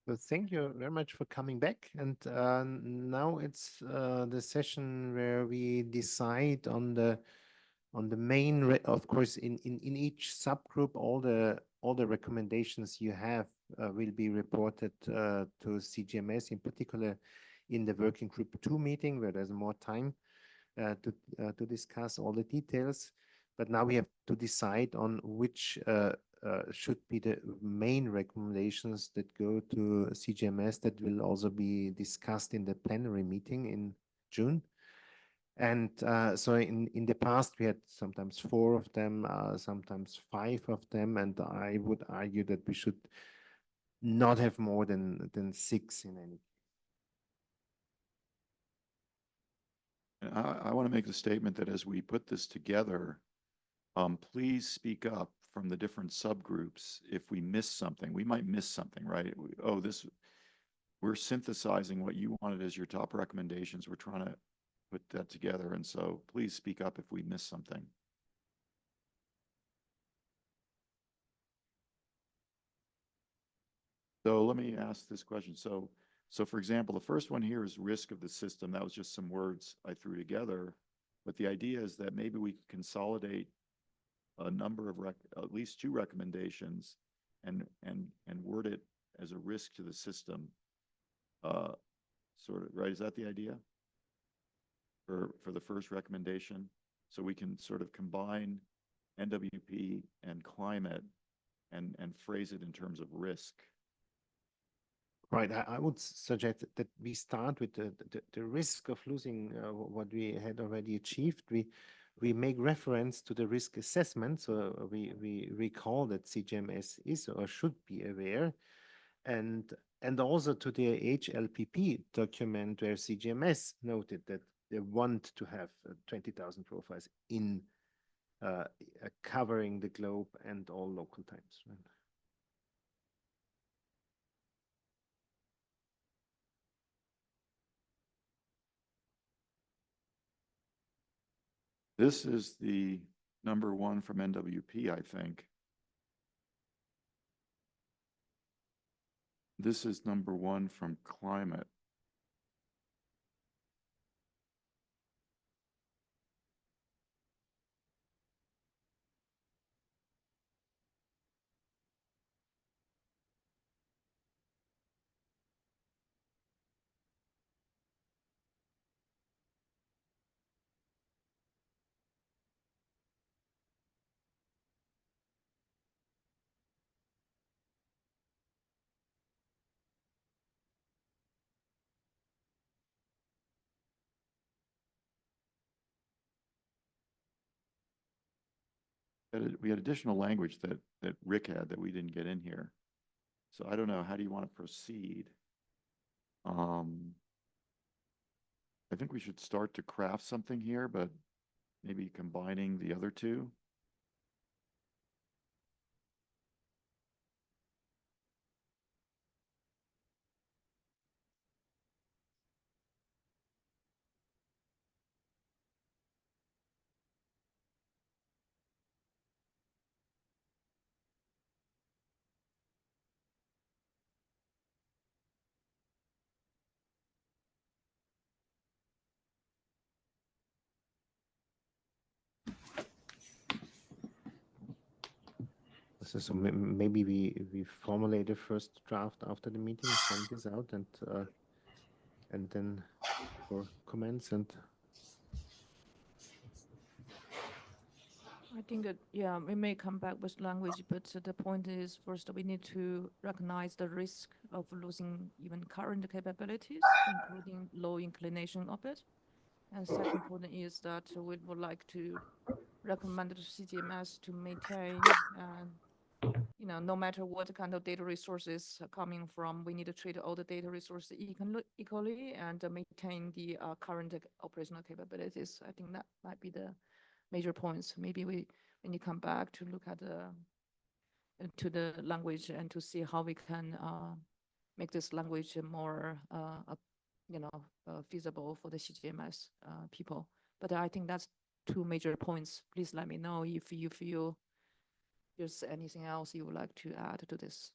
So thank you very much for coming back. And now it's the session where we decide on the main, of course, in each subgroup, all the recommendations you have will be reported to CGMS, in particular in the working group 2 meeting, where there's more time to discuss all the details. But now we have to decide on which should be the main recommendations that go to CGMS that will also be discussed in the plenary meeting in June. And so in the past, we had sometimes 4 of them, sometimes 5 of them, and I would argue that we should not have more than 6 in any. I want to make the statement that as we put this together, please speak up from the different subgroups if we miss something. We might miss something, right? We're synthesizing what you wanted as your top recommendations. We're trying to put that together. And so please speak up if we miss something. So let me ask this question. So for example, the first one here is risk of the system. That was just some words I threw together. But the idea is that maybe we can consolidate a number of at least 2 recommendations and word it as a risk to the system. Sort of, right? Is that the idea for the first recommendation? So we can sort of combine NWP and climate and phrase it in terms of risk. Right. I would suggest that we start with the risk of losing what we had already achieved. We make reference to the risk assessment, so we recall that CGMS is or should be aware, and also to the HLPP document where CGMS noted that they want to have 20,000 profiles in covering the globe and all local times. Right? This is the number 1 from NWP, I think. This is number 1 from climate. We had additional language that Rick had that we didn't get in here. So I don't know, how do you want to proceed? I think we should start to craft something here, but maybe combining the other 2. So maybe we formulate a first draft after the meeting, send this out, and then for comments and. I think that, yeah, we may come back with language, but the point is, first, we need to recognize the risk of losing even current capabilities, including low inclination orbit. And second point is that we would like to recommend to CGMS to maintain, no matter what kind of data resources are coming from, we need to treat all the data resources equally and maintain the current operational capabilities. I think that might be the major points. Maybe when you come back to look at the language and to see how we can make this language more feasible for the CGMS people. But I think that's 2 major points. Please let me know if you feel there's anything else you would like to add to this.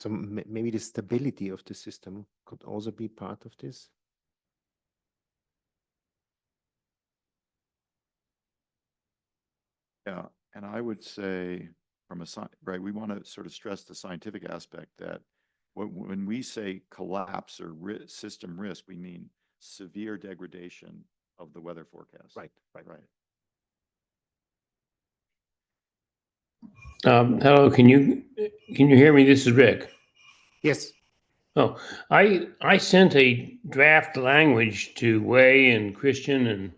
So maybe the stability of the system could also be part of this. Yeah, and I would say from a right, we want to sort of stress the scientific aspect that when we say collapse or system risk, we mean severe degradation of the weather forecast. Right. Hello, can you hear me? This is Rick. Yes. Oh, I sent a draft language to Wei and Christian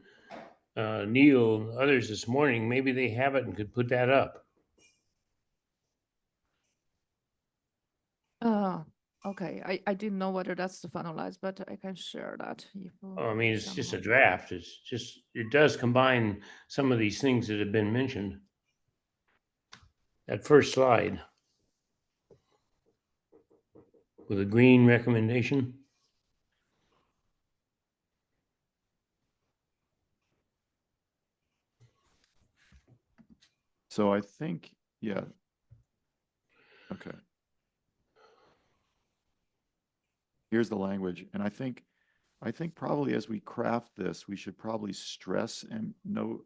and Neil and others this morning. Maybe they have it and could put that up. Okay, I didn't know whether that's the finalized, but I can share that. If I mean, it's just a somehow. draft. It does combine some of these things that have been mentioned. That first slide with a green recommendation. So I think, yeah. Okay. Here's the language. And I think probably as we craft this, we should probably stress and no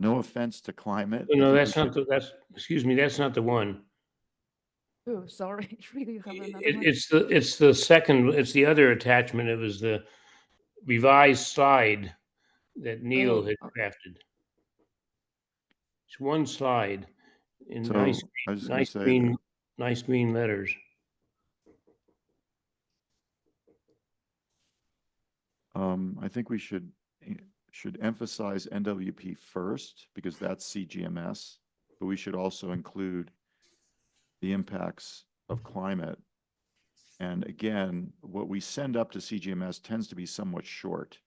offense to climate. I No, think we that's not should- excuse me, that's not the one. Oh, sorry. Really, you have another one? It's the second, it's the other attachment. It was the revised slide that Neil had crafted. It's one slide in So I was just going to say that, nice green letters. I think we should emphasize NWP first because that's CGMS, but we should also include the impacts of climate. And again, what we send up to CGMS tends to be somewhat short.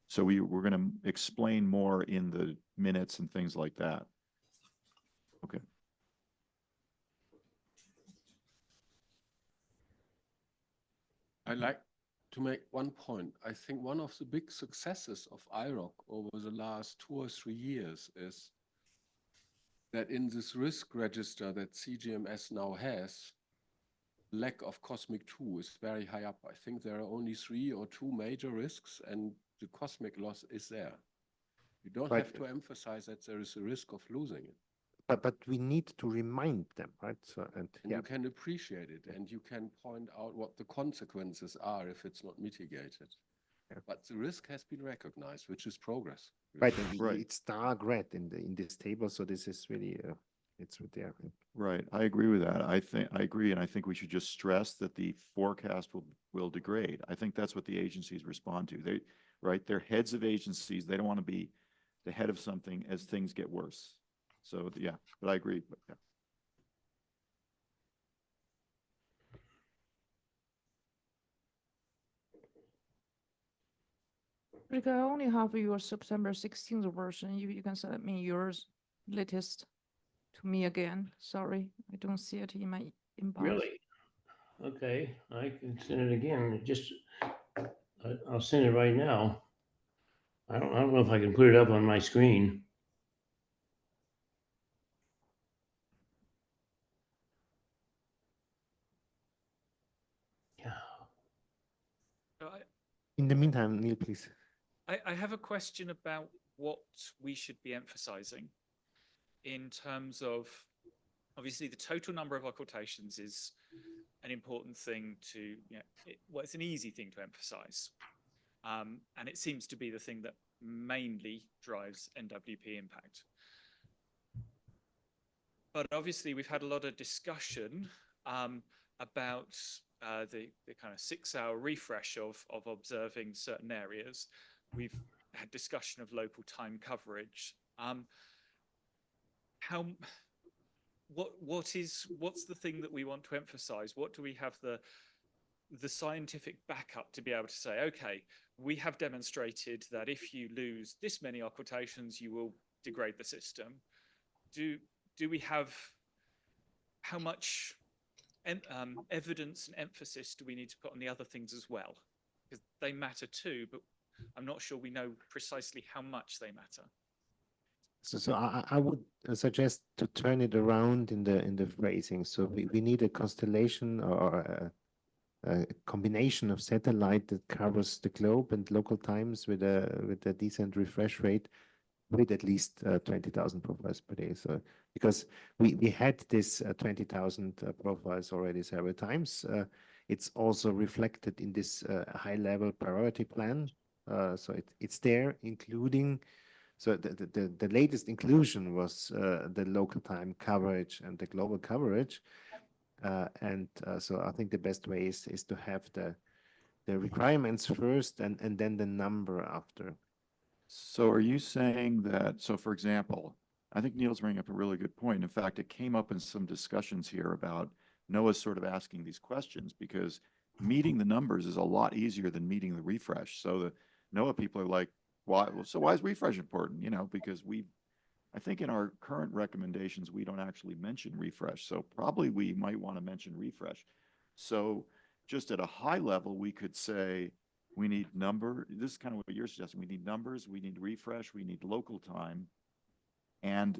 So we're going to explain more in the minutes and things like that. Okay. I'd like to make one point. I think one of the big successes of IROC over the last 2 or 3 years is that in this risk register that CGMS now has, lack of cosmic 2 is very high up. I think there are only 3 or 2 major risks and the cosmic loss is there. You don't have to emphasize that there is a risk of losing it. But we need to remind them, right? So And you can appreciate it and you can point out what the consequences are if it's not mitigated. Yeah. But the risk has been recognized, which is progress. Right, and Right. it's dark red in this table, so this is really it's right there. Right. I agree with that. I agree. And I think we should just stress that the forecast will degrade. I think that's what the agencies respond to. They're heads of agencies. They don't want to be the head of something as things get worse. So yeah, but I agree. But yeah. Rick, I only have your September 16th version. You can send me yours latest to me again. Sorry, I don't see it in my inbox. Really? Okay, I can send it again. I'll send it right now. I don't know if I can put it up on my screen. In the meantime, Neil, please. I have a question about what we should be emphasizing in terms of, obviously, the total number of occultations is an important thing to, well, it's an easy thing to emphasize. And it seems to be the thing that mainly drives NWP impact. But obviously, we've had a lot of discussion about the kind of 6-hour refresh of observing certain areas. We've had discussion of local time coverage. What's the thing that we want to emphasize? What do we have the scientific backup to be able to say, okay, we have demonstrated that if you lose this many occultations, you will degrade the system. Do we have, how much evidence and emphasis do we need to put on the other things as well? Because they matter too, but I'm not sure we know precisely how much they matter. So I would suggest to turn it around in the phrasing. So we need a constellation or a combination of satellite that covers the globe and local times with a decent refresh rate with at least 20,000 profiles per day. So because we had this 20,000 profiles already several times. It's also reflected in this high level priority plan. So it's there, including, so the latest inclusion was the local time coverage and the global coverage. So I think the best way is to have the requirements first and then the number after. So are you saying that, so for example, I think Neil's bringing up a really good point. In fact, it came up in some discussions here about NOAA sort of asking these questions because meeting the numbers is a lot easier than meeting the refresh. So the NOAA people are like, why? Well, so why is refresh important? You know, because I think in our current recommendations, we don't actually mention refresh. So probably we might want to mention refresh. So just at a high level, we could say, we need this is kind of what you're suggesting. We need numbers, we need refresh, we need local time. And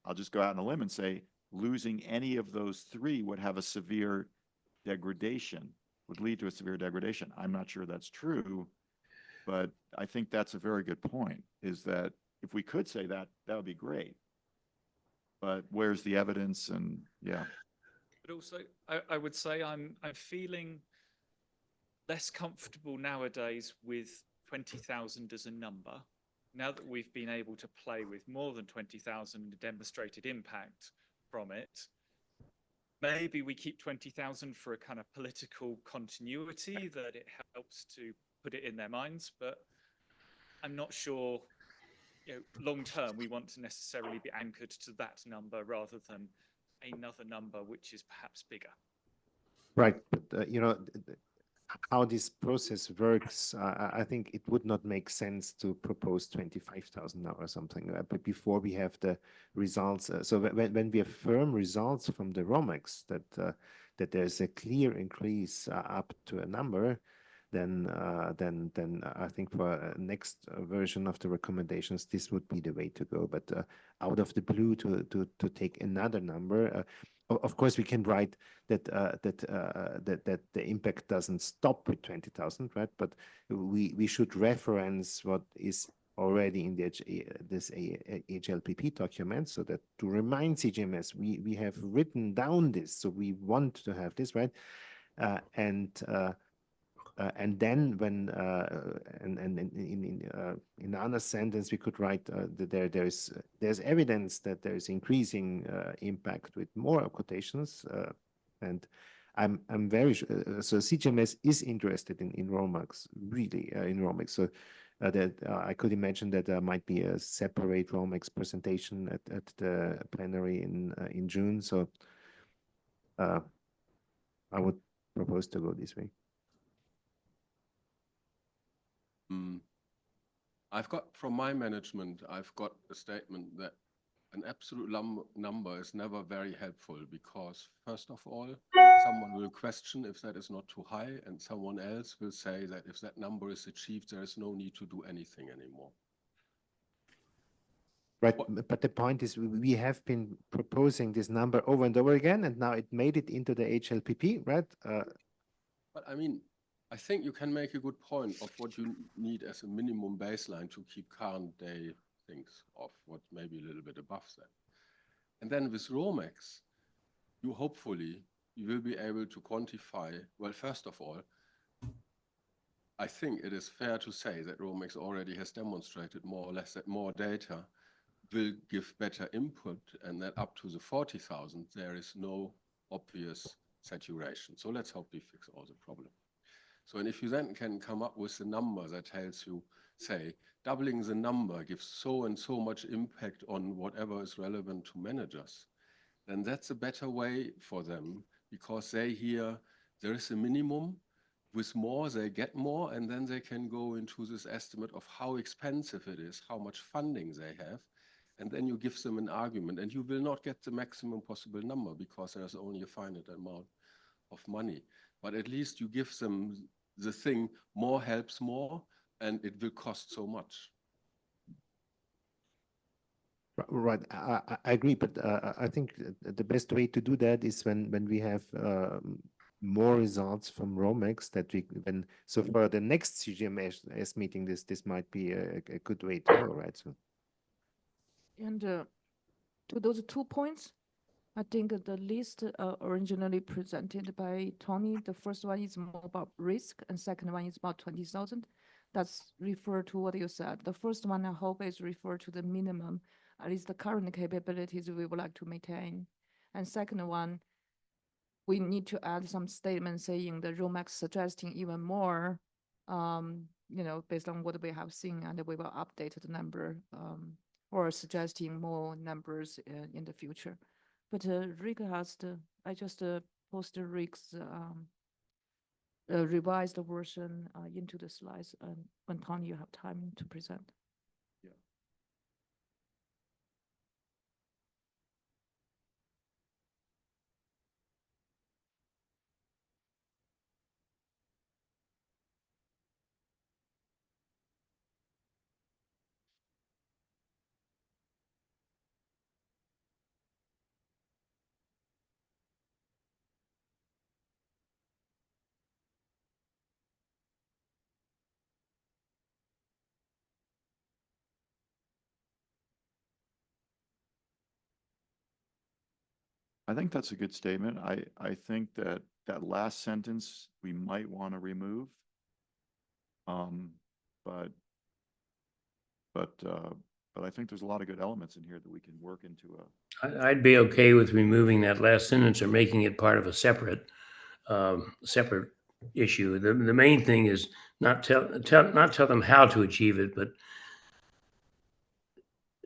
I'll just go out on a limb and say, losing any of those three would have a severe degradation, would lead to a severe degradation. I'm not sure that's true, but I think that's a very good point, is that if we could say that, that would be great. But where's the evidence? And yeah. But also, I would say I'm feeling less comfortable nowadays with 20,000 as a number. Now that we've been able to play with more than 20,000 demonstrated impact from it, maybe we keep 20,000 for a kind of political continuity that it helps to put it in their minds. But I'm not sure, long term, we want to necessarily be anchored to that number rather than another number which is perhaps bigger. Right, but how this process works, I think it would not make sense to propose 25,000 now or something, but before we have the results. So when we have firm results from the ROMEX that there's a clear increase up to a number, then I think for next version of the recommendations, this would be the way to go. But out of the blue to take another number, of course we can write that the impact doesn't stop with 20,000, right? But we should reference what is already in this HLPP document, so that to remind CGMS, we have written down this, so we want to have this, right? And then when in another sentence we could write that there's evidence that there is increasing impact with more quotations, and I'm very so CGMS is interested in ROMEX, really in ROMEX. So that I could imagine that there might be a separate ROMEX presentation at the plenary in June. So I would propose to go this way. I've got, from my management, I've got a statement that an absolute number is never very helpful because, first of all, someone will question if that is not too high, and someone else will say that if that number is achieved, there is no need to do anything anymore. Right, but the point is we have been proposing this number over and over again, and now it made it into the HLPP, right? But I mean, I think you can make a good point of what you need as a minimum baseline to keep current day things off, what maybe a little bit above that. And then with ROMEX, you will be able to quantify, well, first of all, I think it is fair to say that ROMEX already has demonstrated more or less that more data will give better input, and that up to the 40,000, there is no obvious saturation. So let's hope we fix all the problem. So, and if you then can come up with a number that tells you, say, doubling the number gives so and so much impact on whatever is relevant to managers, then that's a better way for them, because they hear there is a minimum. With more, they get more, and then they can go into this estimate of how expensive it is, how much funding they have, and then you give them an argument, and you will not get the maximum possible number because there's only a finite amount of money. But at least you give them the thing, more helps more, and it will cost so much. Right, I agree, but I think the best way to do that is when we have more results from Romex that we when so for the next CGMS meeting this might be a good way to go, right? So And to those 2 points, I think the list originally presented by Tony, the first one is more about risk and second one is about 20,000. That's refer to what you said. The first one I hope is refer to the minimum, at least the current capabilities we would like to maintain. And second one, we need to add some statement saying the Romex suggesting even more, based on what we have seen, and we will update the number, or suggesting more numbers in the future. But Rick I just posted Rick's revised version into the slides, when Tony you have time to present. I think that's a good statement. I think that that last sentence we might want to remove. But I think there's a lot of good elements in here that we can work into a. I'd be okay with removing that last sentence or making it part of a separate issue. The main thing is not tell them how to achieve it, but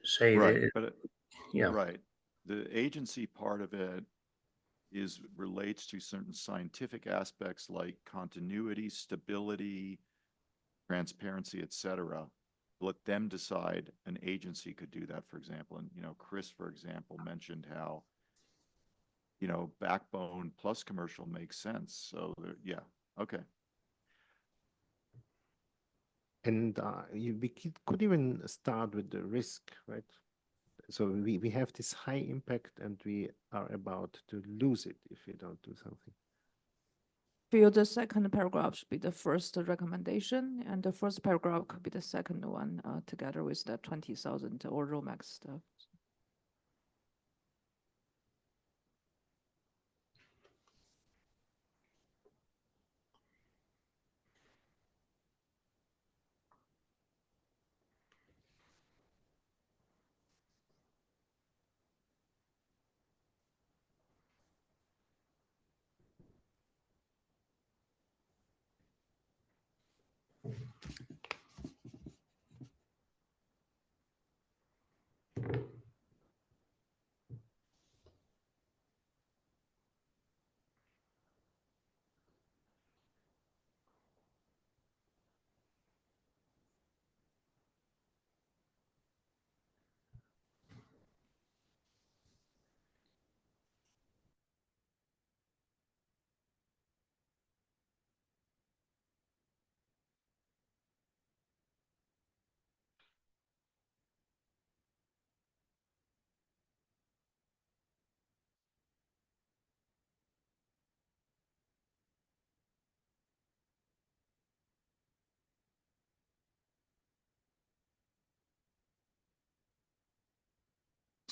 say Right, that, but yeah. right. The agency part of it relates to certain scientific aspects like continuity, stability, transparency, et cetera. Let them decide. An agency could do that, for example. And, Chris, for example, mentioned how, backbone plus commercial makes sense. So, yeah, okay. and we could even start with the risk, right? So we have this high impact and we are about to lose it if we don't do something. Feel the second paragraph should be the first recommendation, and the first paragraph could be the second one, together with the 20,000 or Romex stuff.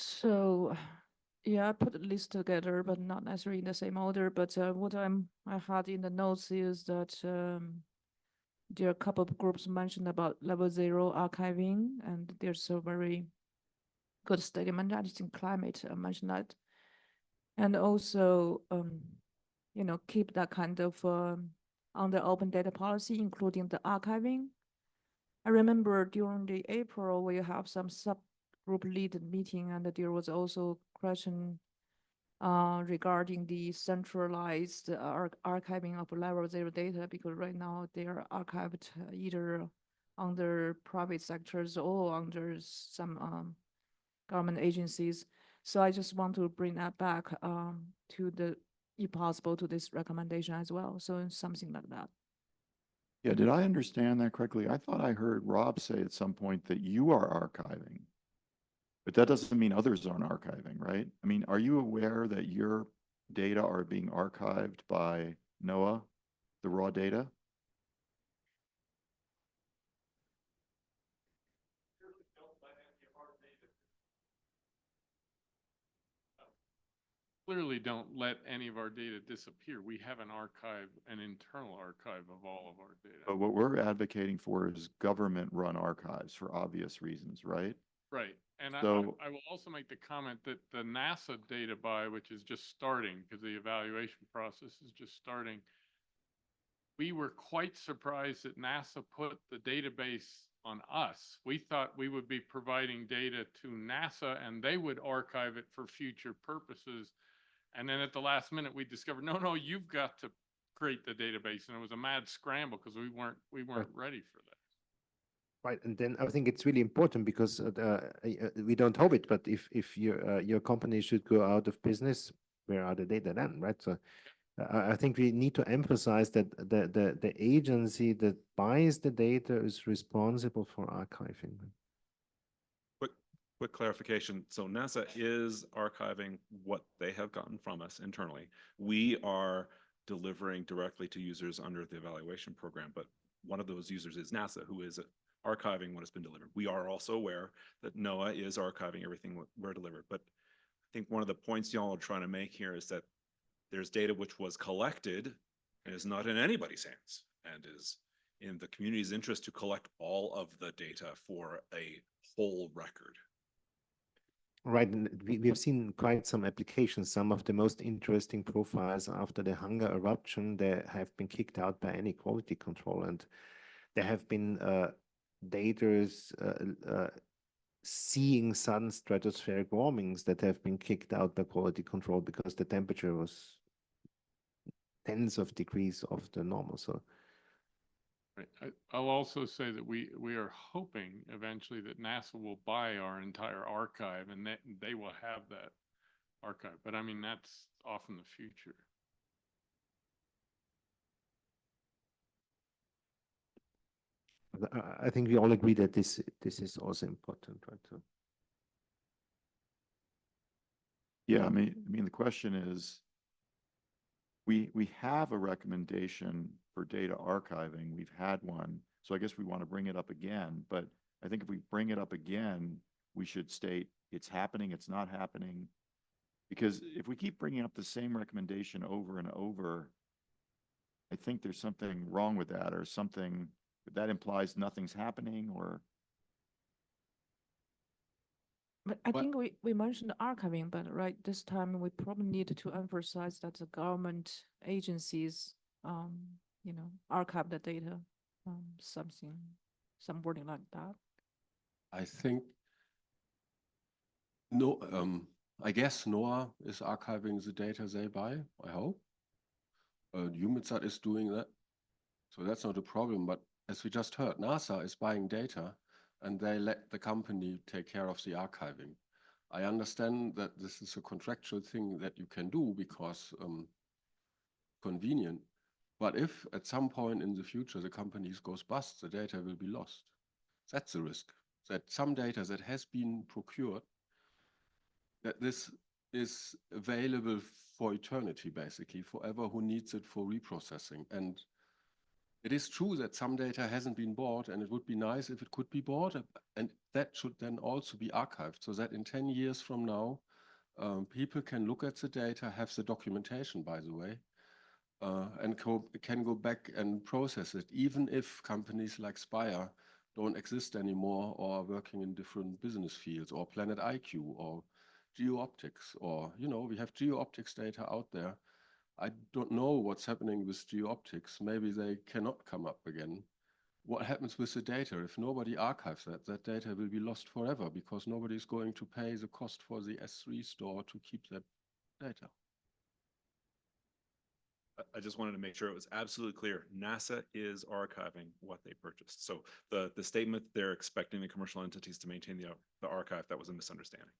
So, yeah, I put the list together, but not necessarily in the same order. But what I had in the notes is that there are a couple of groups mentioned about level 0 archiving, and there's a very good statement. I think climate mentioned that, and also keep that kind of on the open data policy, including the archiving. I remember during the April we have some subgroup lead meeting, and there was also question regarding the centralized archiving of level 0 data, because right now they are archived either under private sectors or under some government agencies. So I just want to bring that back to the, if possible, to this recommendation as well. So something like that. Yeah, did I understand that correctly? I thought I heard Rob say at some point that you are archiving. But that doesn't mean others aren't archiving, right? I mean, are you aware that your data are being archived by NOAA, the raw data? Clearly don't let any of our data disappear. We have an archive, an internal archive of all of our data. But what we're advocating for is government-run archives for obvious reasons, right? Right. And So- I will also make the comment that the NASA data buy, which is just starting because the evaluation process is just starting, we were quite surprised that NASA put the database on us. We thought we would be providing data to NASA and they would archive it for future purposes. And then at the last minute, we discovered, no, you've got to create the database. And it was a mad scramble because we weren't ready for that. Right, and then I think it's really important because we don't hope it, but if your company should go out of business, where are the data then, right? So I think we need to emphasize that the agency that buys the data is responsible for archiving. Quick clarification. So NASA is archiving what they have gotten from us internally. We are delivering directly to users under the evaluation program, but one of those users is NASA, who is archiving what has been delivered. We are also aware that NOAA is archiving everything we're delivered. But I think one of the points y'all are trying to make here is that there's data which was collected and is not in anybody's hands and is in the community's interest to collect all of the data for a whole record. Right, and we have seen quite some applications. Some of the most interesting profiles after the hunger eruption, they have been kicked out by any quality control, and there have been data seeing sudden stratospheric warmings that have been kicked out by quality control because the temperature was tens of degrees off the normal. So Right. I'll also say that we are hoping eventually that NASA will buy our entire archive and that they will have that archive. But I mean, that's off in the future. I think we all agree that this is also important, right? So, Yeah, I mean, the question is, we have a recommendation for data archiving. We've had one, so I guess we want to bring it up again. But I think if we bring it up again, we should state it's happening, it's not happening. Because if we keep bringing up the same recommendation over and over, I think there's something wrong with that, or something that implies nothing's happening, or. But I But- think we mentioned archiving, but right this time we probably need to emphasize that the government agencies, archive the data, some wording like that. I think no, I guess NOAA is archiving the data they buy, I hope. EUMETSAT is doing that. So that's not a problem, but as we just heard, NASA is buying data and they let the company take care of the archiving. I understand that this is a contractual thing that you can do because convenient, but if at some point in the future the company goes bust, the data will be lost. That's the risk, that some data that has been procured, that this is available for eternity, basically, forever who needs it for reprocessing. And it is true that some data hasn't been bought, and it would be nice if it could be bought, and that should then also be archived, so that in 10 years from now, people can look at the data, have the documentation, by the way, and can go back and process it, even if companies like Spire don't exist anymore or are working in different business fields, or Planet IQ, or GeoOptics, or, we have GeoOptics data out there. I don't know what's happening with GeoOptics. Maybe they cannot come up again. What happens with the data? If nobody archives that data will be lost forever because nobody's going to pay the cost for the S3 store to keep that data. I just wanted to make sure it was absolutely clear. NASA is archiving what they purchased. So the statement they're expecting the commercial entities to maintain the archive, that was a misunderstanding.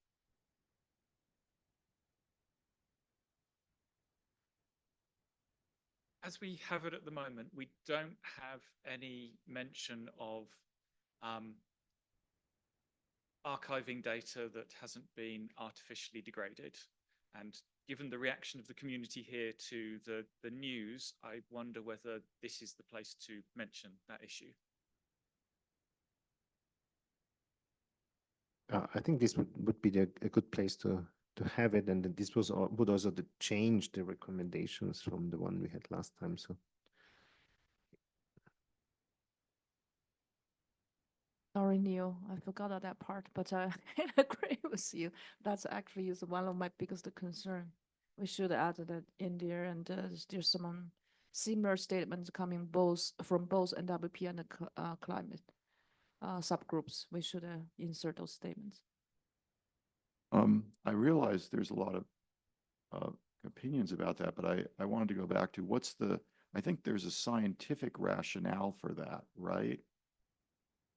As we have it at the moment, we don't have any mention of archiving data that hasn't been artificially degraded. And given the reaction of the community here to the news, I wonder whether this is the place to mention that issue. I think this would be a good place to have it, and this would also change the recommendations from the one we had last time. So Sorry, Neil, I forgot that part, but I agree with you. That's actually is one of my biggest concern. We should add that in there, and there's some similar statements coming from both NWP and the climate subgroups. We should insert those statements. I realize there's a lot of opinions about that, but I wanted to go back to I think there's a scientific rationale for that, right?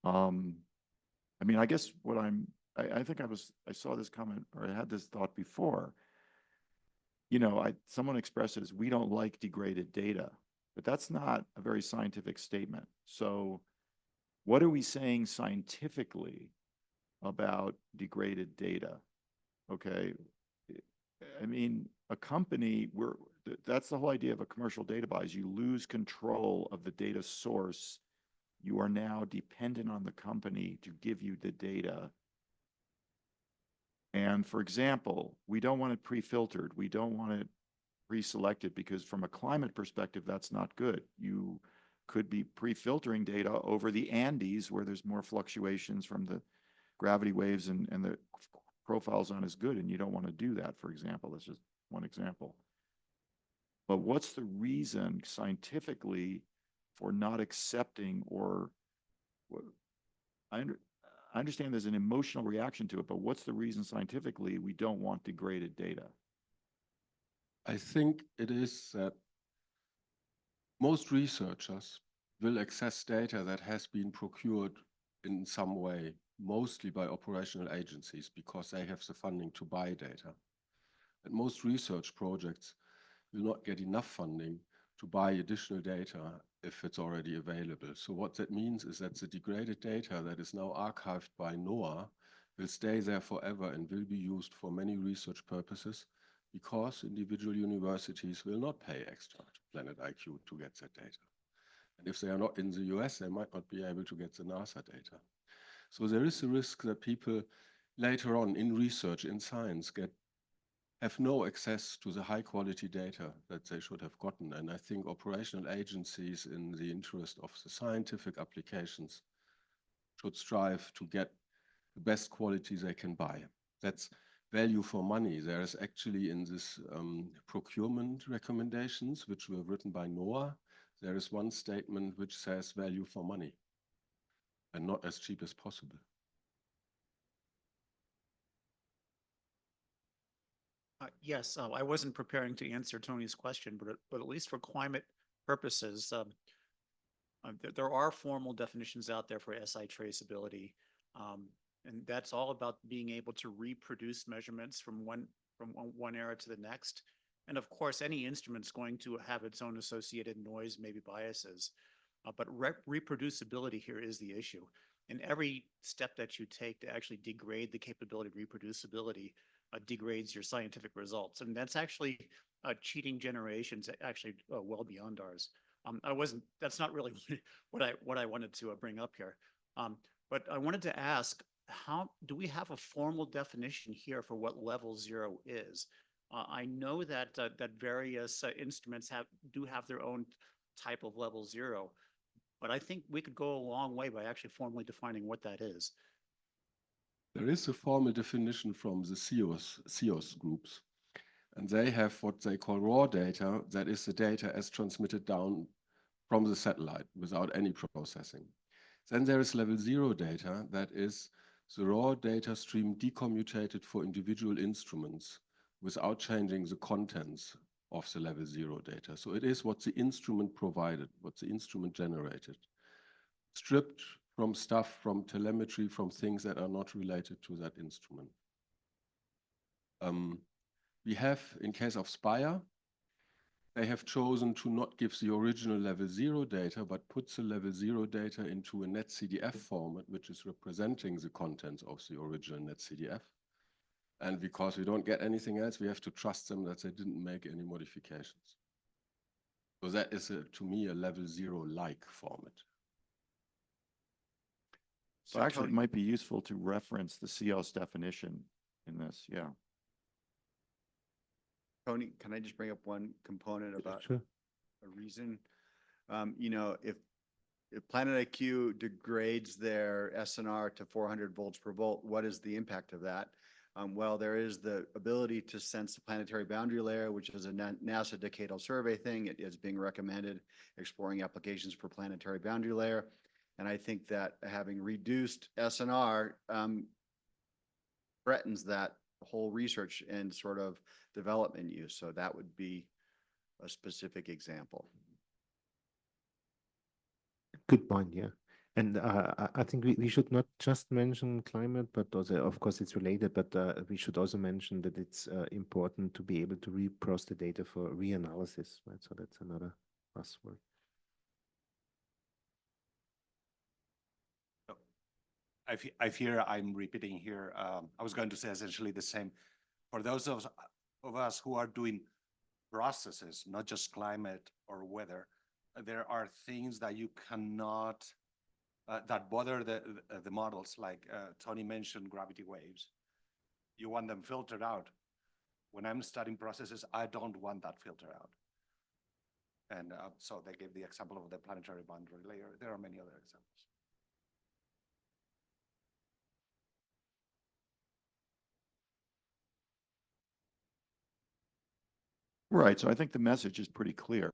I mean, I guess I think I saw this comment, or I had this thought before. You know, someone expressed it as, we don't like degraded data, but that's not a very scientific statement. So what are we saying scientifically about degraded data? Okay. I mean, a company, that's the whole idea of a commercial data buy, is you lose control of the data source. You are now dependent on the company to give you the data. And for example, we don't want it pre-filtered. We don't want it pre-selected, because from a climate perspective, that's not good. You could be pre-filtering data over the Andes, where there's more fluctuations from the gravity waves, and the profiles aren't as good, and you don't want to do that, for example. That's just one example. But what's the reason scientifically for not accepting, or I understand there's an emotional reaction to it, but what's the reason scientifically we don't want degraded data? I think it is that most researchers will access data that has been procured in some way, mostly by operational agencies, because they have the funding to buy data. And most research projects will not get enough funding to buy additional data if it's already available. So what that means is that the degraded data that is now archived by NOAA will stay there forever and will be used for many research purposes, because individual universities will not pay extra to Planet IQ to get that data. And if they are not in the US, they might not be able to get the NASA data. So there is a risk that people later on in research, in science, have no access to the high quality data that they should have gotten. And I think operational agencies, in the interest of the scientific applications, should strive to get the best quality they can buy. That's value for money. There is actually, in this procurement recommendations, which were written by NOAA, there is one statement which says value for money, and not as cheap as possible. Yes, I wasn't preparing to answer Tony's question, but at least for climate purposes, there are formal definitions out there for SI traceability, and that's all about being able to reproduce measurements from one era to the next. And of course, any instrument's going to have its own associated noise, maybe biases, but reproducibility here is the issue. And every step that you take to actually degrade the capability of reproducibility degrades your scientific results. And that's actually cheating generations, actually well beyond ours. That's not really what I wanted to bring up here. But I wanted to ask, how do we have a formal definition here for what level 0 is? I know that that various instruments do have their own type of level 0, but I think we could go a long way by actually formally defining what that is. There is a formal definition from the CEOS groups, and they have what they call raw data. That is the data as transmitted down from the satellite without any processing. Then there is level 0 data, that is the raw data stream decommutated for individual instruments without changing the contents of the level 0 data. So it is what the instrument provided, what the instrument generated, stripped from stuff, from telemetry, from things that are not related to that instrument. We have, in case of Spire, they have chosen to not give the original level 0 data, but put the level 0 data into a NetCDF format, which is representing the contents of the original NetCDF. And because we don't get anything else, we have to trust them that they didn't make any modifications. So that is, to me, a level 0-like format. So actually, it might be useful to reference the COS definition in this, yeah. Tony, can I just bring up one component about Sure. a reason? You know, if Planet IQ degrades their SNR to 400 volts per volt, what is the impact of that? Well, there is the ability to sense the planetary boundary layer, which is a NASA decadal survey thing. It is being recommended, exploring applications for planetary boundary layer. And I think that having reduced SNR threatens that whole research and sort of development use. So that would be a specific example. Good point, yeah. And I think we should not just mention climate, but also, of course, it's related, but we should also mention that it's important to be able to reprocess the data for reanalysis, right? So that's another buzzword. I fear I'm repeating here. I was going to say essentially the same. For those of us who are doing processes, not just climate or weather, there are things that you cannot, that bother the models, like Tony mentioned gravity waves. You want them filtered out. When I'm studying processes, I don't want that filter out. And so they gave the example of the planetary boundary layer. There are many other examples. Right, so I think the message is pretty clear.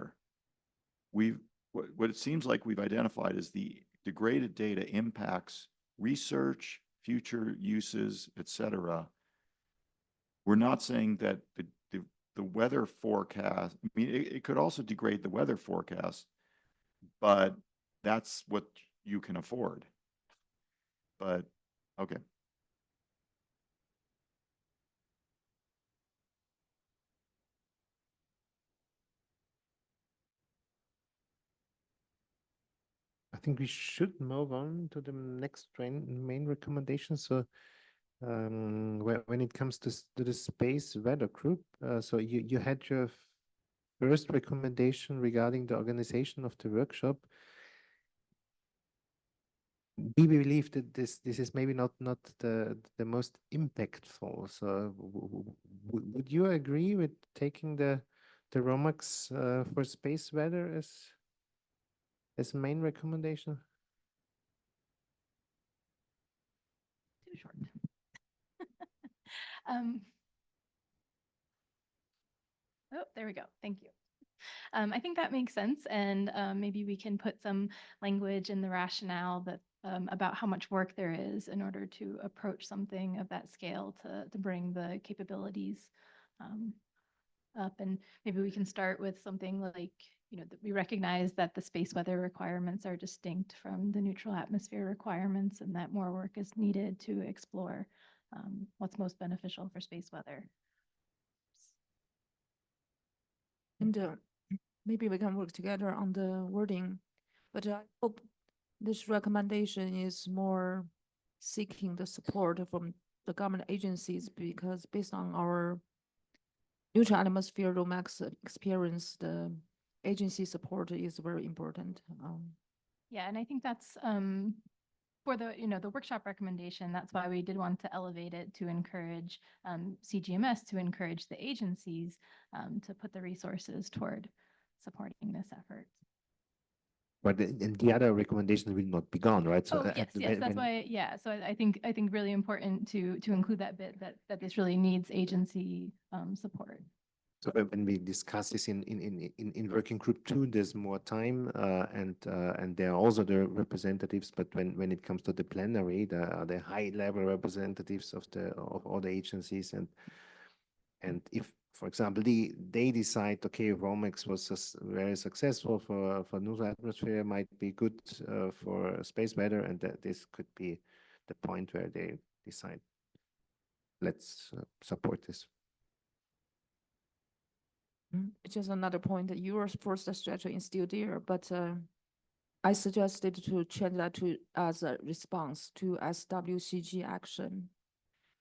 What it seems like we've identified is the degraded data impacts research, future uses, et cetera. We're not saying that the weather forecast, I mean, it could also degrade the weather forecast, but that's what you can afford. But, okay. I think we should move on to the next main recommendation. So when it comes to the space weather group, so you had your first recommendation regarding the organization of the workshop. We believe that this is maybe not the most impactful. So would you agree with taking the ROMAX for space weather as a main recommendation? Too short. Oh, there we go. Thank you. I think that makes sense, and maybe we can put some language in the rationale that about how much work there is in order to approach something of that scale to bring the capabilities up. And maybe we can start with something like, you know, that we recognize that the space weather requirements are distinct from the neutral atmosphere requirements, and that more work is needed to explore what's most beneficial for space weather. And maybe we can work together on the wording, but I hope this recommendation is more seeking the support from the government agencies, because based on our neutral atmosphere ROMAX experience, the agency support is very important. Yeah, and I think that's for the, you know, the workshop recommendation, that's why we did want to elevate it to encourage CGMS, to encourage the agencies to put the resources toward supporting this effort. But and the other recommendations will not be gone, right? So oh, yes, that's why, yeah. So I think really important to include that bit that this really needs agency support. So when we discuss this in working group 2, there's more time, and there are also the representatives. But when it comes to the plenary, the high level representatives of all the agencies, and if, for example, they decide, okay, ROMAX was very successful for neutral atmosphere, might be good for space weather, and that this could be the point where they decide, let's support this. just another point that your first strategy is still there, but I suggested to change that to as a response to SWCG action,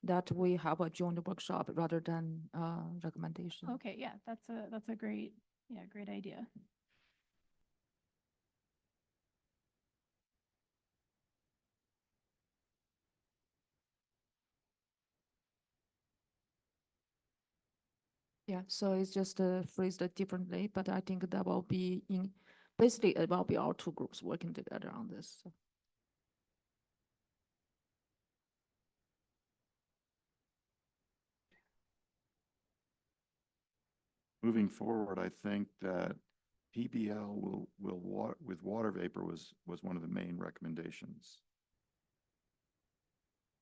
that we have a joint workshop rather than recommendation. Okay, yeah, that's a great, yeah, great idea. Yeah, so it's just phrased differently, but I think that will be in, basically it will be our two groups working together on this. So. Moving forward, I think that PBL with water vapor was one of the main recommendations.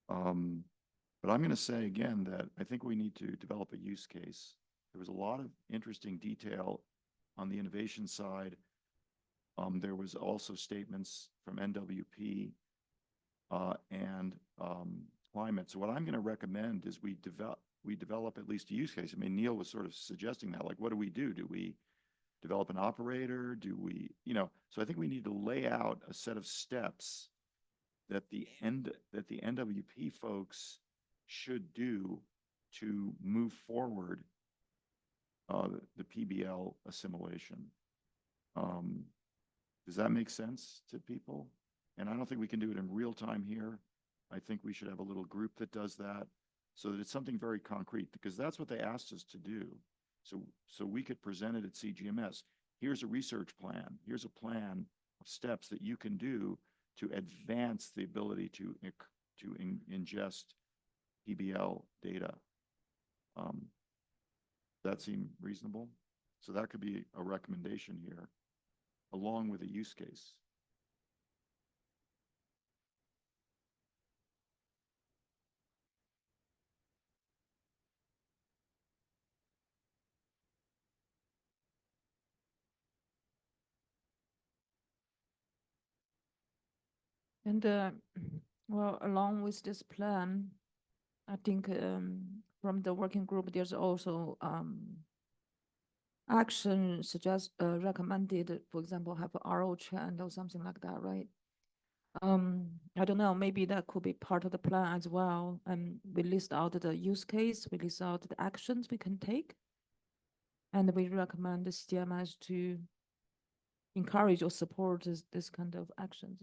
But I'm going to say again that I think we need to develop a use case. There was a lot of interesting detail on the innovation side. There was also statements from NWP and climate. So what I'm going to recommend is we develop at least a use case. I mean, Neil was sort of suggesting that, like, what do we do? Do we develop an operator? Do we, so I think we need to lay out a set of steps that the NWP folks should do to move forward the PBL assimilation. Does that make sense to people? And I don't think we can do it in real time here. I think we should have a little group that does that so that it's something very concrete, because that's what they asked us to do. So we could present it at CGMS. Here's a research plan. Here's a plan of steps that you can do to advance the ability to ingest PBL data. That seem reasonable? So that could be a recommendation here, along with a use case. And well, along with this plan, I think from the working group, there's also action recommended, for example, have a RO trend or something like that, right? I don't know, maybe that could be part of the plan as well. And we list out the use case, we list out the actions we can take. And we recommend the CGMS to encourage or support this kind of actions.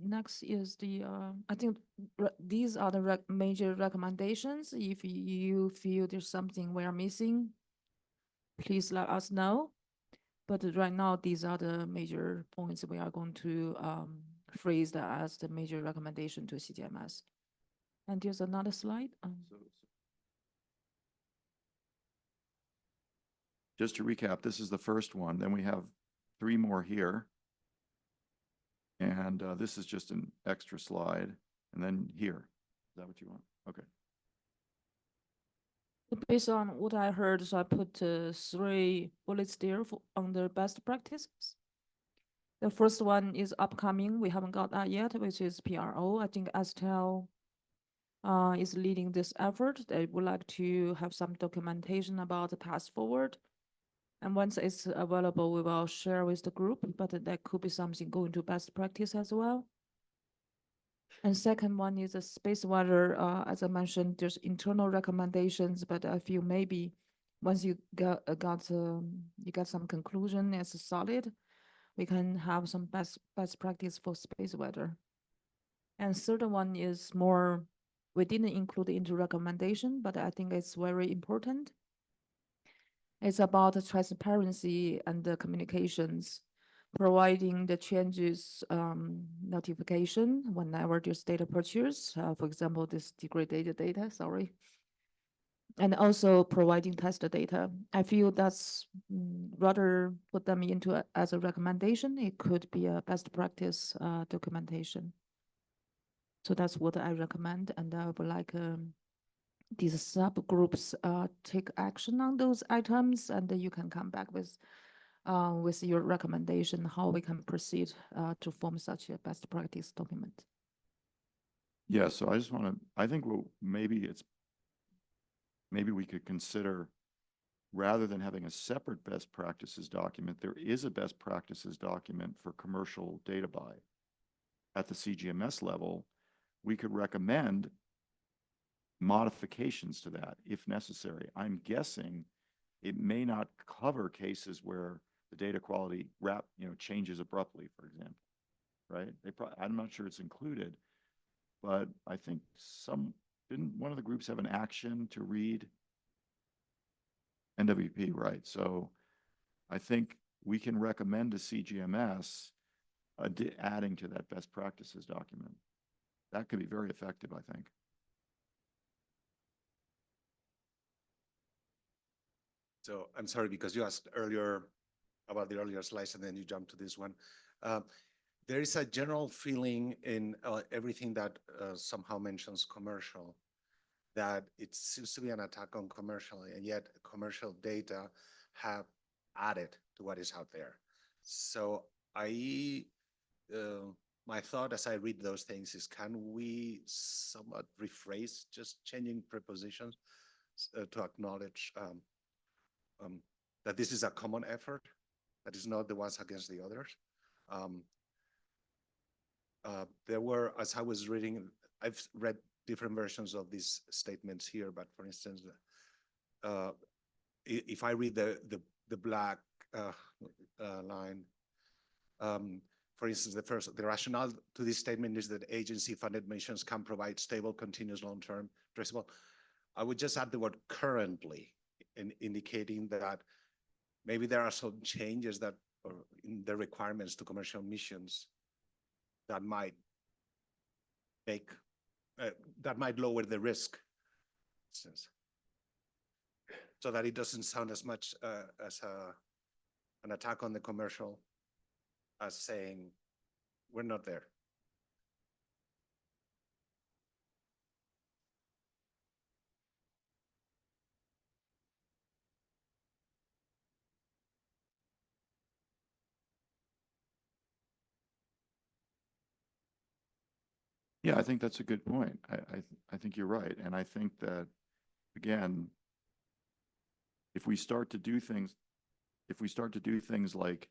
Next is the, I think these are the major recommendations. If you feel there's something we are missing, please let us know. But right now, these are the major points we are going to phrase that as the major recommendation to CGMS. And there's another slide. Just to recap, this is the first one. Then we have 3 more here. And this is just an extra slide. And then here. Is that what you want? Okay. Based on what I heard, so I put 3 bullets there under best practices. The first one is upcoming. We haven't got that yet, which is PRO. I think Estelle is leading this effort. They would like to have some documentation about the path forward. And once it's available, we will share with the group, but that could be something going to best practice as well. And second one is a space weather. As I mentioned, there's internal recommendations, but I feel maybe once you got some conclusion as solid, we can have some best practice for space weather. And third one is more, we didn't include into recommendation, but I think it's very important. It's about the transparency and the communications, providing the changes notification whenever there's data purchase. For example, this degraded data, sorry. and also providing test data. I feel that's rather put them into as a recommendation. It could be a best practice documentation. So that's what I recommend, and I would like these subgroups take action on those items, and then you can come back with your recommendation how we can proceed to form such a best practice document. Yeah, so I just want to, I think maybe we could consider, rather than having a separate best practices document, there is a best practices document for commercial data buy. At the CGMS level, we could recommend modifications to that if necessary. I'm guessing it may not cover cases where the data quality changes abruptly, for example, right? I'm not sure it's included, but I think didn't one of the groups have an action to read NWP, right? So I think we can recommend to CGMS adding to that best practices document. That could be very effective, I think. So I'm sorry, because you asked earlier about the earlier slides and then you jumped to this one. There is a general feeling in everything that somehow mentions commercial, that it seems to be an attack on commercial, and yet commercial data have added to what is out there. So my thought as I read those things is, can we somewhat rephrase, just changing prepositions to acknowledge that this is a common effort, that is not the ones against the others. There were, as I was reading, I've read different versions of these statements here, but for instance, if I read the black line, for instance, the rationale to this statement is that agency-funded missions can provide stable, continuous, long-term, traceable. I would just add the word currently, indicating that maybe there are some changes that are in the requirements to commercial missions that might make that might lower the risk, so that it doesn't sound as much as an attack on the commercial as saying we're not there. Yeah, I think that's a good point. I think you're right. And I think that, again, if we start to do things like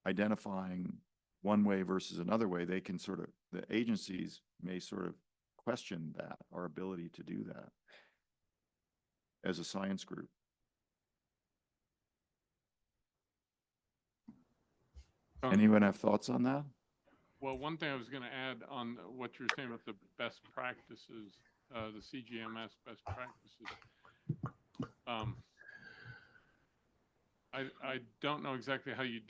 identifying one way versus another way, the agencies may sort of question that, our ability to do that as a science group. Anyone have thoughts on that? Well, one thing I was going to add on what you're saying about the best practices, the CGMS best practices. I don't know exactly how you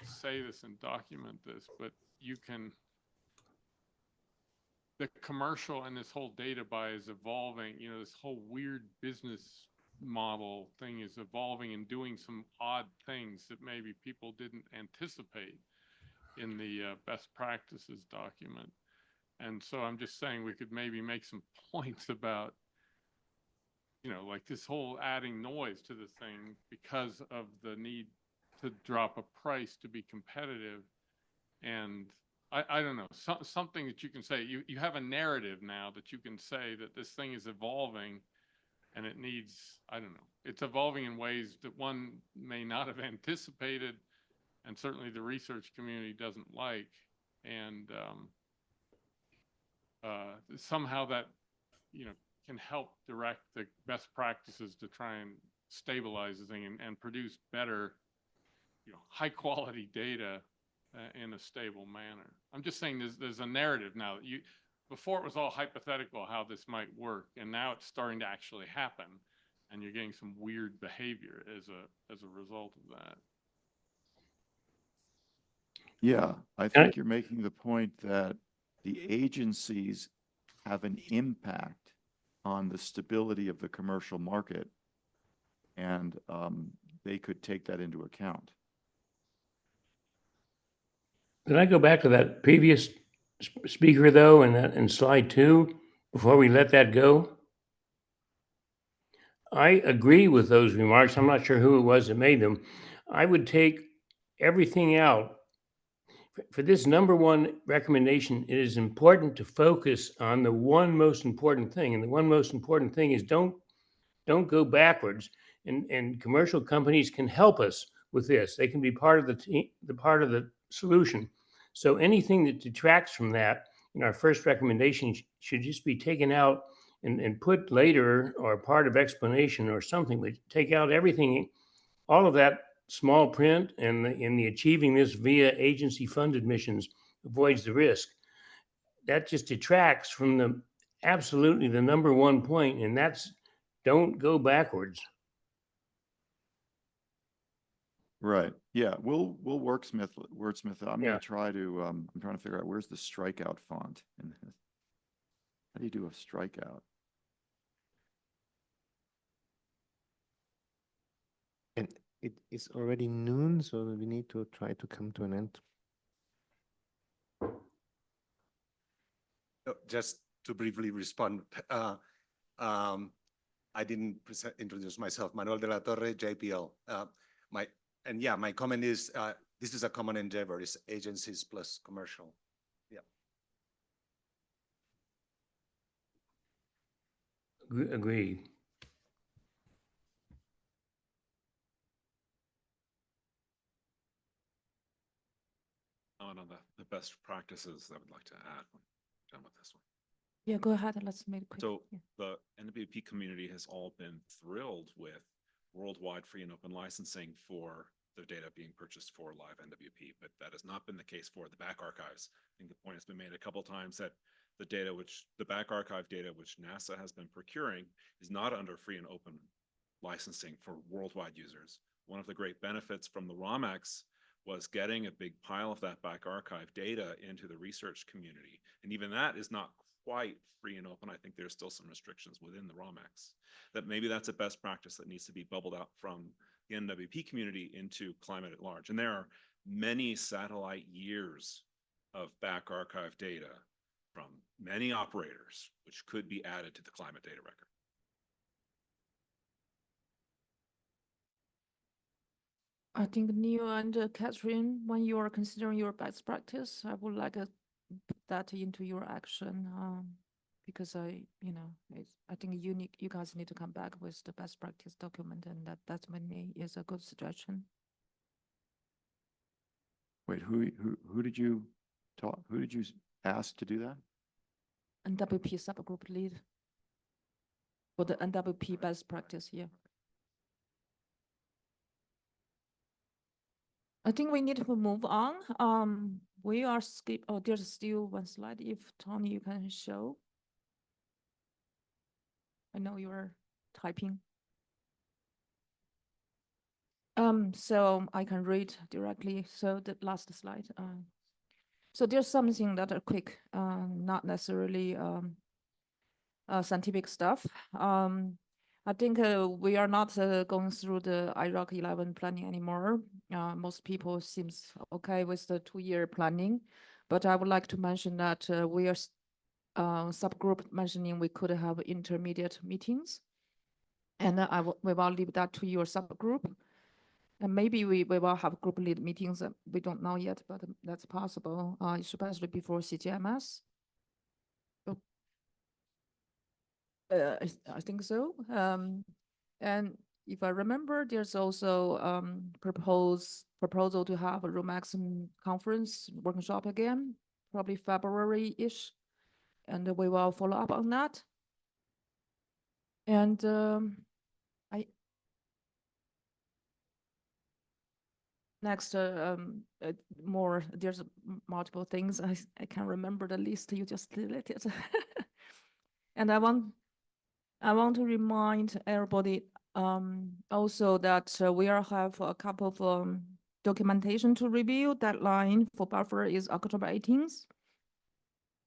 say this and document this, but the commercial and this whole data buy is evolving. This whole weird business model thing is evolving and doing some odd things that maybe people didn't anticipate in the best practices document. And so I'm just saying we could maybe make some points about, like this whole adding noise to the thing because of the need to drop a price to be competitive. And I don't know, something that you can say, you have a narrative now that you can say that this thing is evolving and it needs, I don't know, it's evolving in ways that one may not have anticipated, and certainly the research community doesn't like. And somehow that, can help direct the best practices to try and stabilize the thing and produce better, high quality data in a stable manner. I'm just saying there's a narrative now that before it was all hypothetical how this might work, and now it's starting to actually happen, and you're getting some weird behavior as a result of that. Yeah, I think you're making the point that the agencies have an impact on the stability of the commercial market, and they could take that into account. Can I go back to that previous speaker though, in slide 2, before we let that go? I agree with those remarks. I'm not sure who it was that made them. I would take everything out. For this number one recommendation, it is important to focus on the one most important thing. And the one most important thing is don't go backwards. And commercial companies can help us with this. They can be part of part of the solution. So anything that detracts from that in our first recommendation should just be taken out and put later, or part of explanation or something, but take out everything, all of that small print, and in the achieving this via agency funded missions avoids the risk. That just detracts from absolutely the number one point, and that's don't go backwards. Right. Yeah. We'll wordsmith it. I'm Yeah. gonna try to I'm trying to figure out where's the strikeout font in this. How do you do a strikeout? And it is already noon, so we need to try to come to an end. Just to briefly respond, I didn't introduce myself. Manuel de la Torre, JPL. My comment is this is a common endeavor. It's agencies plus commercial. Yeah. Agreed. On the best practices, I would like to add when I'm done with this one. Yeah, go ahead. Let's make it quick. So Yeah. the NWP community has all been thrilled with worldwide free and open licensing for the data being purchased for live NWP, but that has not been the case for the back archives. I think the point has been made a couple times that the back archive data which NASA has been procuring is not under free and open licensing for worldwide users. One of the great benefits from the ROMX was getting a big pile of that back archive data into the research community. And even that is not quite free and open. I think there's still some restrictions within the ROMX. That maybe that's a best practice that needs to be bubbled out from the NWP community into climate at large. And there are many satellite years of back archive data from many operators, which could be added to the climate data record. I think Neil and Catherine, when you are considering your best practice, I would like to put that into your action, because I think you guys need to come back with the best practice document, and that many is a good suggestion. Wait, who did you talk? Who did you ask to do that? NWP subgroup lead for the NWP best practice. Yeah. I think we need to move on. We are skip. Oh, there's still one slide. If Tony, you can show. I know you're typing. So I can read directly. So the last slide. So there's something that are quick, not necessarily scientific stuff. I think we are not going through the IROC 11 planning anymore. Most people seems okay with the 2-year planning, but I would like to mention that we are subgroup mentioning we could have intermediate meetings, and we will leave that to your subgroup, and maybe we will have group lead meetings. We don't know yet, but that's possible, especially before CGMS. I think so. And if I remember, there's also proposal to have a ROMX conference workshop again, probably February-ish, and we will follow up on that. And next, there's multiple things. I can't remember the list you just deleted. And I want to remind everybody also that we will have a couple of documentation to review. Deadline for buffer is October 18th.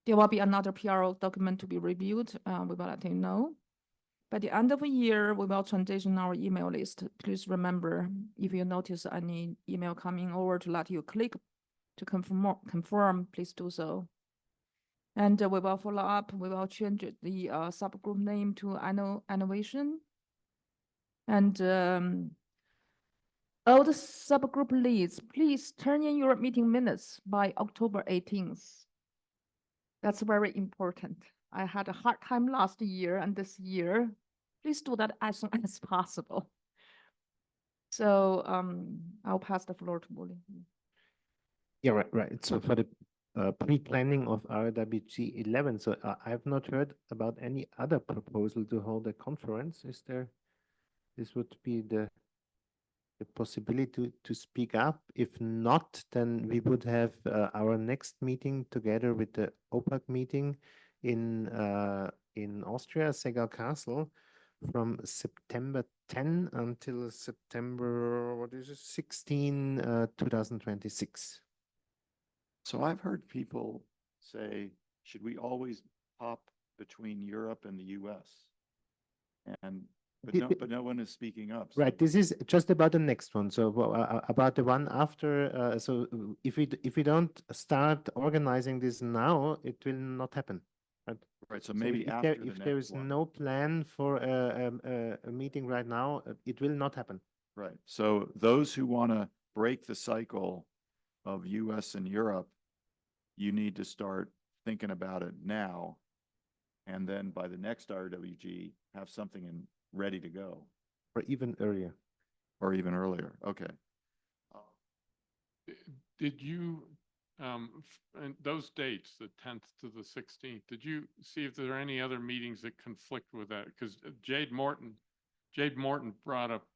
There will be another PRO document to be reviewed. We will let you know. By the end of the year, we will transition our email list. Please remember, if you notice any email coming over to let you click to confirm, please do so. And we will follow up. We will change the subgroup name to innovation. And all the subgroup leads, please turn in your meeting minutes by October 18th. That's very important. I had a hard time last year and this year. Please do that as soon as possible. So I'll pass the floor to Wooly. Yeah, right. So for the pre-planning of RWG 11, so I have not heard about any other proposal to hold a conference. Is there? This would be the possibility to speak up. If not, then we would have our next meeting together with the OPAC meeting in Austria, Segal Castle, from September 10 until September, what is it, 16, 2026. So I've heard people say, should we always hop between Europe and the US? And but no one is speaking up. So Right. This is just about the next one. So about the one after. So if we don't start organizing this now, it will not happen. Right. Right. So So maybe if after there, if the there next is one. no plan for a meeting right now, it will not happen. Right. So those who want to break the cycle of US and Europe, you need to start thinking about it now. And then by the next RWG, have something ready to go. Or even earlier. Or even earlier. Okay. Did you, and those dates, the 10th to the 16th, did you see if there are any other meetings that conflict with that? Because Jade Morton brought up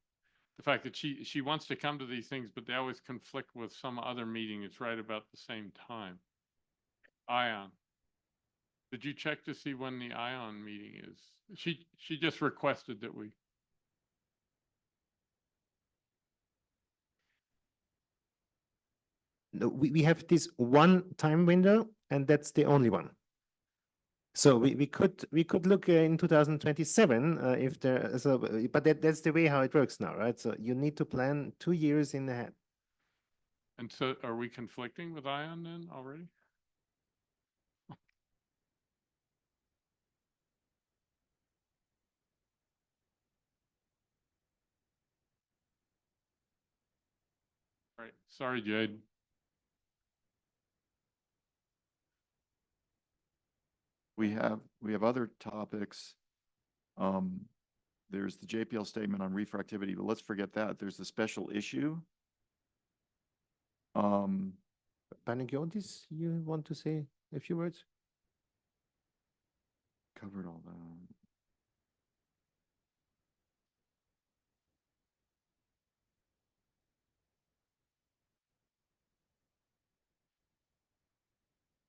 the fact that she wants to come to these things, but they always conflict with some other meeting. It's right about the same time. ION. Did you check to see when the ION meeting is? She just requested that we. No, we have this one time window, and that's the only one. So we could look in 2027 if there. So, but that's the way how it works now, right? So you need to plan 2 years in ahead. And so, are we conflicting with ION then already? All right. Sorry, Jade. We have other topics. There's the JPL statement on refractivity, but let's forget that. There's the special issue. Panagiotis, you want to say a few words? Covered all that.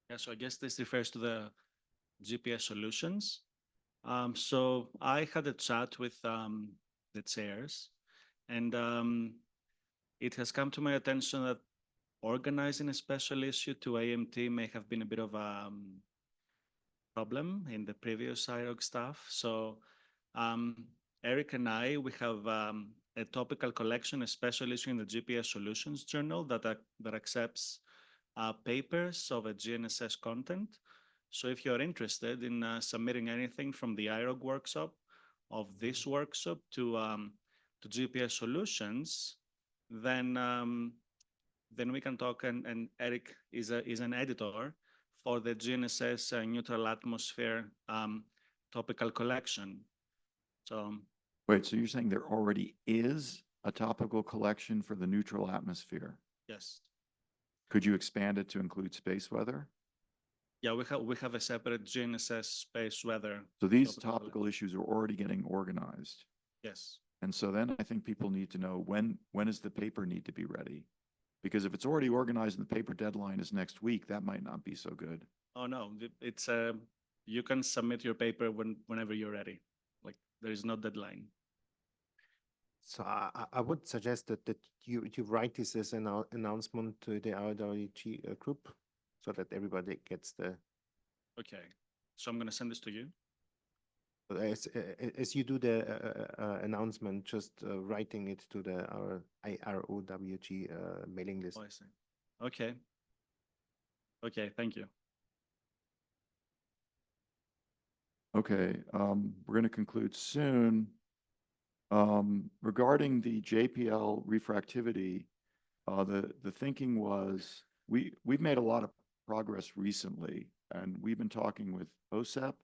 Yeah, so I guess this refers to the GPS solutions. So I had a chat with the chairs, and it has come to my attention that organizing a special issue to AMT may have been a bit of a problem in the previous IROG stuff. So Eric and I, we have a topical collection, a special issue in the GPS Solutions Journal that accepts papers of a GNSS content. So if you're interested in submitting anything from the IROG workshop of this workshop to GPS Solutions, then we can talk. And Eric is an editor for the GNSS neutral atmosphere topical collection. So wait, so you're saying there already is a topical collection for the neutral atmosphere? yes. Could you expand it to include space weather? Yeah, we have a separate GNSS space weather. So these topical issues are already getting organized. Yes. And so then I think people need to know when does the paper need to be ready? Because if it's already organized and the paper deadline is next week, that might not be so good. Oh no, it's you can submit your paper whenever you're ready. Like there is no deadline. So I would suggest that you write this as an announcement to the RWG group, so that everybody gets the. Okay, so I'm gonna send this to you. as you do the announcement, just writing it to our IROWG mailing list. Oh, I see. Okay. Okay, thank you. Okay, we're going to conclude soon. Regarding the JPL refractivity, the thinking was we've made a lot of progress recently, and we've been talking with OSEP,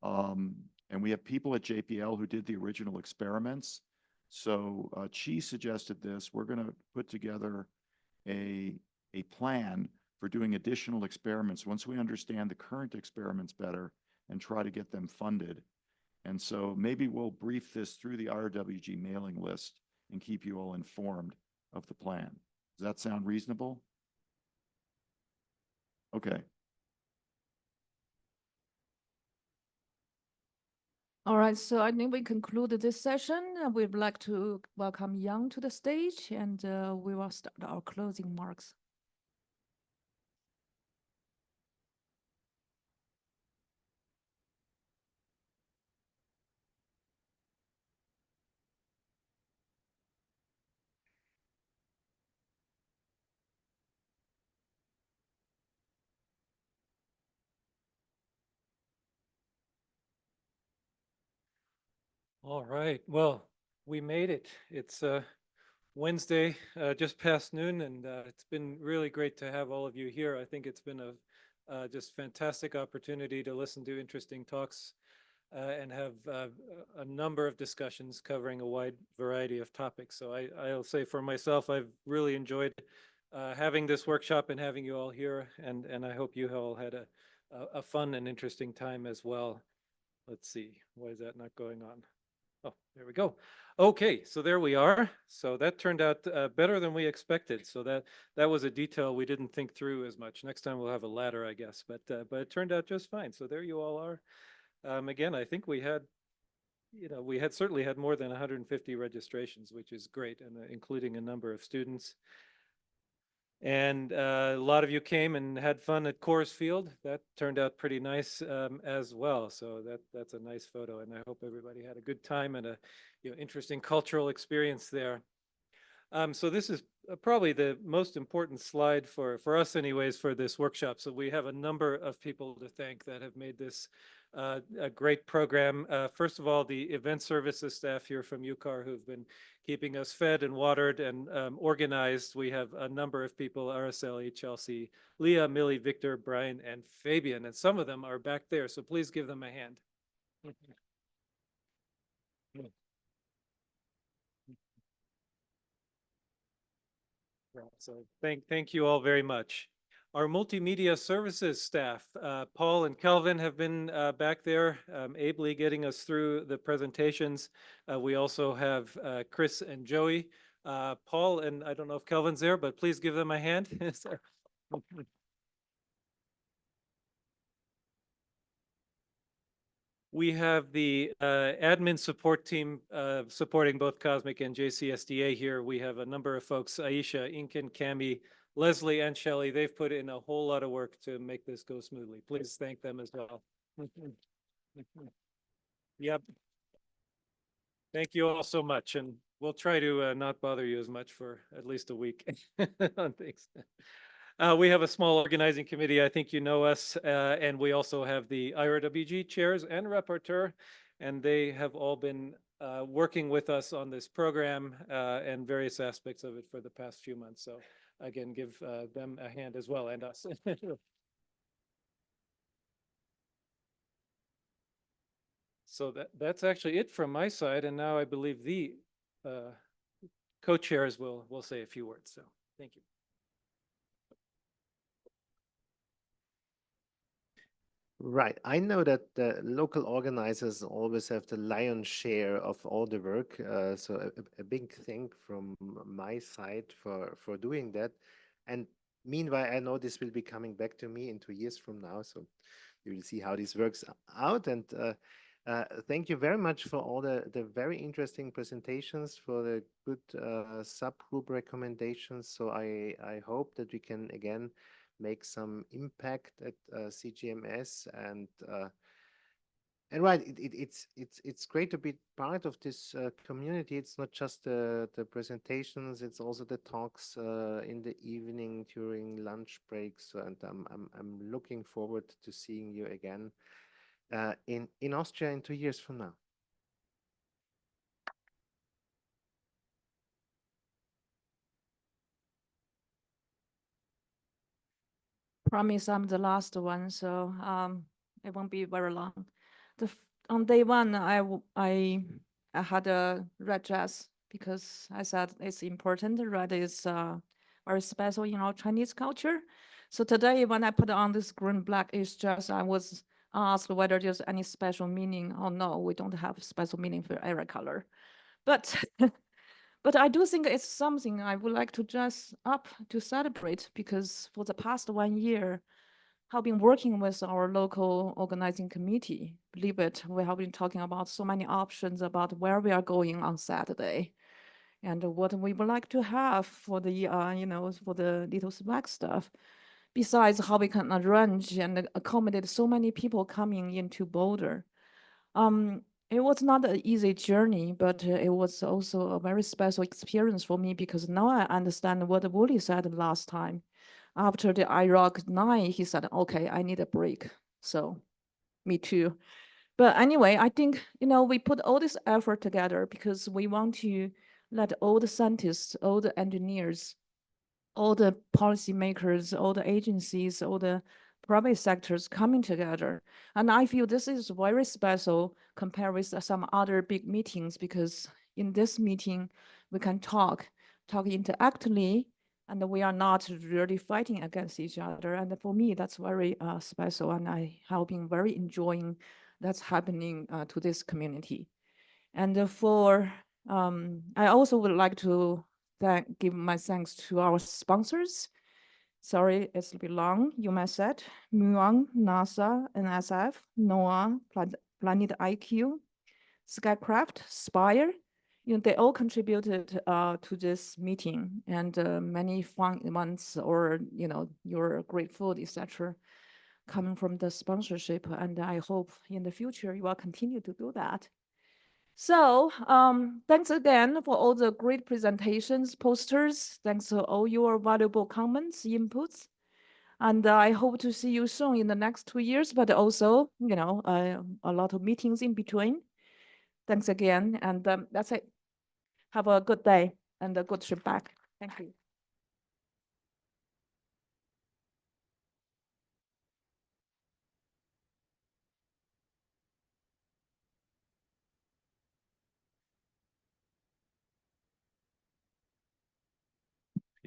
and we have people at JPL who did the original experiments. So Chi suggested this. We're going to put together a plan for doing additional experiments once we understand the current experiments better and try to get them funded. And so maybe we'll brief this through the RWG mailing list and keep you all informed of the plan. Does that sound reasonable? Okay. All right, so I think we concluded this session. We'd like to welcome Yang to the stage, and we will start our closing marks. All right, well, we made it. It's Wednesday, just past noon, and it's been really great to have all of you here. I think it's been a just fantastic opportunity to listen to interesting talks and have a number of discussions covering a wide variety of topics. So I'll say for myself, I've really enjoyed having this workshop and having you all here, and I hope you all had a fun and interesting time as well. Let's see, why is that not going on? Oh, there we go. Okay, so there we are. So that turned out better than we expected. So that was a detail we didn't think through as much. Next time we'll have a ladder, I guess. But it turned out just fine. So there you all are. Again, I think we had certainly had more than 150 registrations, which is great, and including a number of students. And a lot of you came and had fun at Coors Field. That turned out pretty nice as well. So that's a nice photo, and I hope everybody had a good time and a interesting cultural experience there. So this is probably the most important slide for us anyways for this workshop. So we have a number of people to thank that have made this a great program. First of all, the event services staff here from UCAR who've been keeping us fed and watered and organized. We have a number of people, Araceli, Chelsea, Leah, Millie, Victor, Brian, and Fabian, and some of them are back there. So please give them a hand. So thank you all very much. Our multimedia services staff, Paul and Kelvin have been back there ably getting us through the presentations. We also have Chris and Joey. Paul, and I don't know if Kelvin's there, but please give them a hand. We have the admin support team supporting both Cosmic and JCSDA here. We have a number of folks, Aisha, Inkin, Cami, Leslie, and Shelley. They've put in a whole lot of work to make this go smoothly. Please thank them as well. Yep. Thank you all so much. And we'll try to not bother you as much for at least a week on things. We have a small organizing committee. I think you know us. And we also have the IRWG chairs and rapporteur, and they have all been working with us on this program and various aspects of it for the past few months. So again, give them a hand as well, and us. So that's actually it from my side. And now I believe the co-chairs will say a few words. So thank you. Right. I know that the local organizers always have the lion's share of all the work. So a big thank from my side for doing that. And meanwhile, I know this will be coming back to me in 2 years from now. So you will see how this works out. And thank you very much for all the very interesting presentations, for the good subgroup recommendations. So I hope that we can again make some impact at CGMS and And right, it's great to be part of this community. It's not just the presentations; it's also the talks in the evening during lunch breaks. And I'm looking forward to seeing you again in Austria in 2 years from now. Promise I'm the last one, so it won't be very long. On day one, I had a red dress because I said it's important. Red is very special in our Chinese culture. So today, when I put on this green blackish dress, I was asked whether there's any special meaning. Oh no, we don't have special meaning for every color, but. But I do think it's something I would like to dress up to celebrate because for the past 1 year, I've been working with our local organizing committee. Believe it, we have been talking about so many options about where we are going on Saturday and what we would like to have for the, for the Little Black stuff. Besides how we can arrange and accommodate so many people coming into Boulder. It was not an easy journey, but it was also a very special experience for me because now I understand what Wooly said last time. After the Iraq night, he said, okay, I need a break. So me too. But anyway, I think, we put all this effort together because we want to let all the scientists, all the engineers, all the policymakers, all the agencies, all the private sectors coming together. And I feel this is very special compared with some other big meetings because in this meeting, we can talk interactively, and we are not really fighting against each other. And for me, that's very special, and I have been very enjoying that's happening to this community. And I also would like to give my thanks to our sponsors. Sorry, it's a bit long. UMassSat, Muon, NASA, NSF, NOAA, Planet IQ, Skycraft, Spire. They all contributed to this meeting and many fun events or, your great food, etc. coming from the sponsorship. And I hope in the future you will continue to do that. So thanks again for all the great presentations, posters. Thanks for all your valuable comments, inputs. And I hope to see you soon in the next 2 years, but also, a lot of meetings in between. Thanks again. And that's it. Have a good day and a good trip back. Thank you.